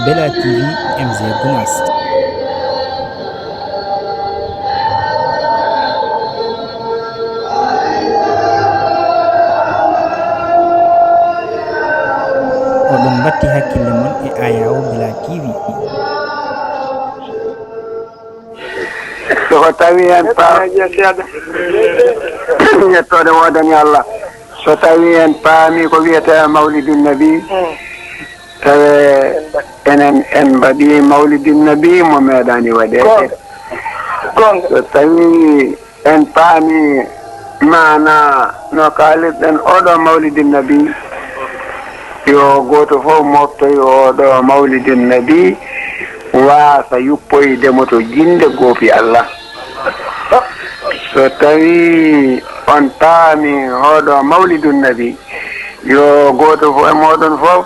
Bella TV MZ Gounass. Oɗon batti hakkille mon e ayawo Bella TV. So tawi en yettode wodani Allah so tawi en paami ko wiyete mawlidun nabi tawe enen en mbaɗi mawlidun nabi mo meeɗani waɗede so tawi en paami mana no kalirɗen oɗo mawlidun nabi yo goto fof moftoy oɗo mawlidun nabi waasa yuppoydemo to jinde goopi Allah so tawi on paami oɗo mawlidun nabi yo goto fof e moɗon fof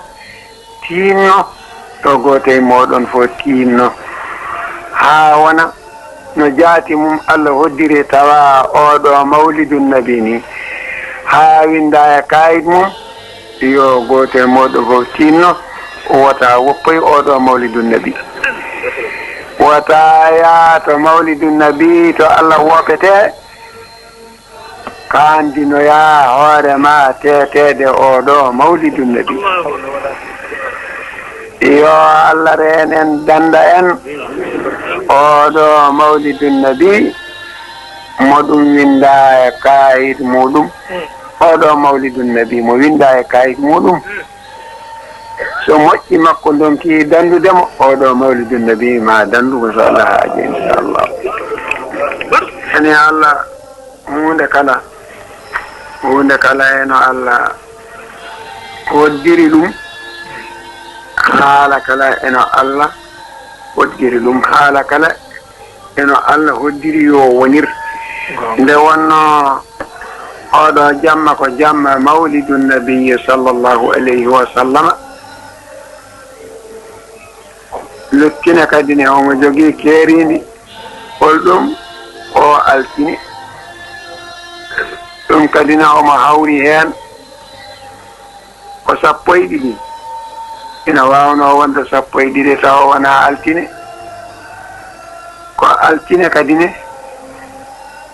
tinno to goto e moɗon fof tinno ha wona no jaati mum Allah hoddiri tawa oɗo mawlidun nabi ni ha winda e kayit mum yo goto e moɗon fof tinno wota woppoy oɗo mawlidun nabi wata ya to mawlidun nabi to Allah wopete kandino ya hoore ma tetede oɗo mawlidun nabi yo Allah reen en danda en oɗo mawlidun nabi moɗum winda e kayit muɗum oɗo mawlidun nabi mo winda e kayit muɗum so moƴƴi makko donki dandudemo oɗo mawlidun nabi ma dandugo so Allah haaji inchallah ene Allah hunde kala eno Allah hoddiri ɗum haala kala eno Allah hoddiri ɗum haala kala eno Allah hoddiri yo wonir nde wonno oɗo jamma ko jamma mawlidun nabi sallallahu alayhi wa sallama luttine kadi ne omo jogii keerindi holɗum o altini ɗum kadi ne omo hawri heen ko sappo e ɗiɗi ina wawno wonde sappo e ɗiɗi tawa wona altine ko altine kadi ne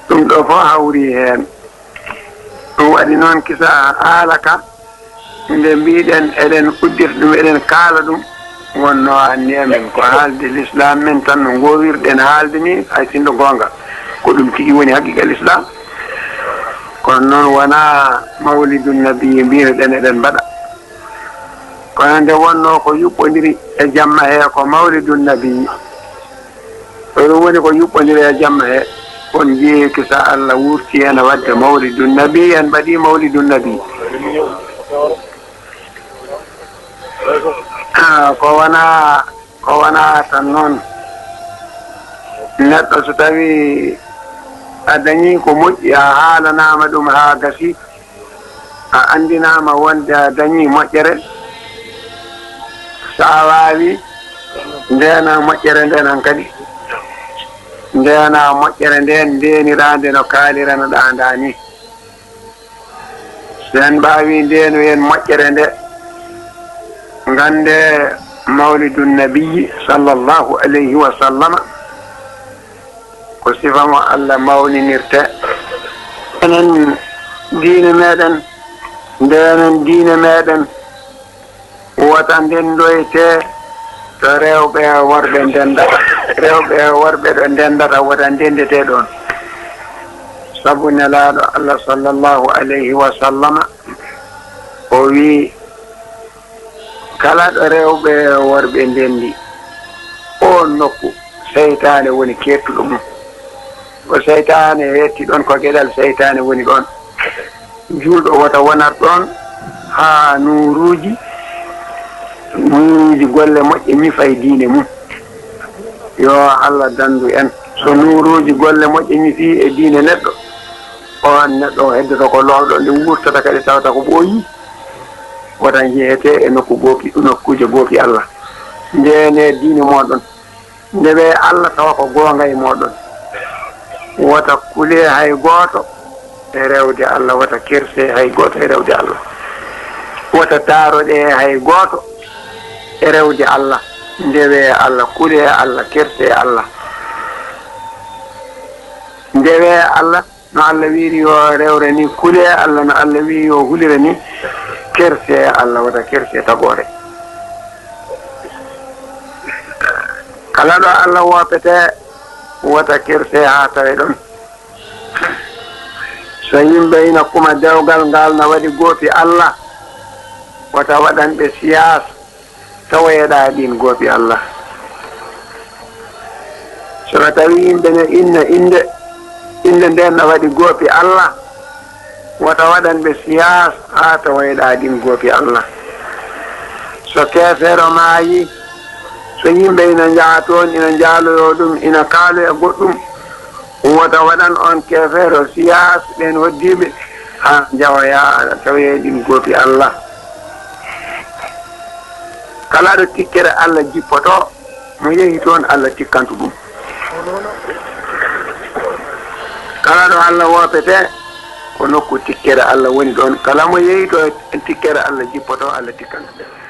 ɗum ɗo fof hawri heen ɗum waɗi noon kisa haala ka nde mbiɗen eɗen uddirta ɗum eɗen kaala ɗum wonno anni amen ko haalde l'islam men tan no gowirɗen haalde ni hay sinno gonga ko ɗum tigi woni haqiqa l'islam kono noon wona mawlidun nabi mbiruɗen eɗen mbaɗa kono nde wonno ko yuɓɓodiri e jamma he ko mawlidun nabi ɗum woni ko yuɓɓodiri e jamma he on jii kisa Allah wurti hen wadde mawlidun nabi en mbaɗi mawlidun nabi ko wona tan noon neɗɗo so tawi a dañi ko moƴƴi a haalanama ɗum ha gasi a andinama wonde a dañi moƴƴere sa wawi ndena moƴƴere nden kadi ndena moƴƴere nden ndenirande no kaaliranoɗa ndani sen mbawi ndenu hen moƴƴere nde gande mawlidun nabiyi sallallahu alayhi wa sallama ko sifa mo Allah mawninirte enen diine meɗen ndenen diine meɗen wota ndendoyte to rewɓe e worɓe ndendata rewɓe e worɓe ɗo ndendata wota ndendete ɗon sabu nelaɗo Allah sallallahu alayhi wa sallama o wi kala ɗo rewɓe worɓe ndendi o nokku seytane woni kettuɗo mum ko seytane hetti ɗon ko gueɗal seytane woni ɗon julɗo wota wonat ɗon ha nuruji golle moƴƴe ñifay diine mum yo Allah dandu en so nuruji golle moƴƴe ñifi e diine neɗɗo on neɗɗo o heddoto ko lowɗo nde wurtata kadi tawata ko ɓooyi wotan jeyete e nokkuje goopi Allah ndene diine moɗon ndeɓe Allah tawa ko goonga e moɗon wota kule hay gooto e rewde Allah wota kirse hay gooto e rewde Allah wota taaroɗe hay gooto e rewde Allah ndewe Allah kule Allah kerte Allah ndewe Allah no Allah wiiri yo rewre ni kule Allah no Allah wiiri yo hulire ni kerte Allah wata kerte tagore kala ɗo Allah wopete wata kerte ha tawe ɗon so yimɓe ina kuma dewgal ngal na waɗi goopi Allah wata waɗanɓe siyasa tawayeɗa ɗin goopi Allah sono tawi yimɓe ne inna inde nden na waɗi goopi Allah wata waɗanɓe siyasa ha tawayeɗa ɗin goopi Allah so kefero maayi so yimɓe ina jaha toon ina jaaloyo ɗum ina kaalo e goɗɗum wota waɗan on kefero siyas ɓen hoddiɓe ha jawaya tawe ɗin goopi Allah kala ɗo tikkere Allah jippoto mo yehi toon Allah tikkantu ɗum kala ɗo Allah wopete ko nokku tikkere Allah woni ɗon kala mo yehi to tikkere Allah jippoto Allah tikkantu ɗum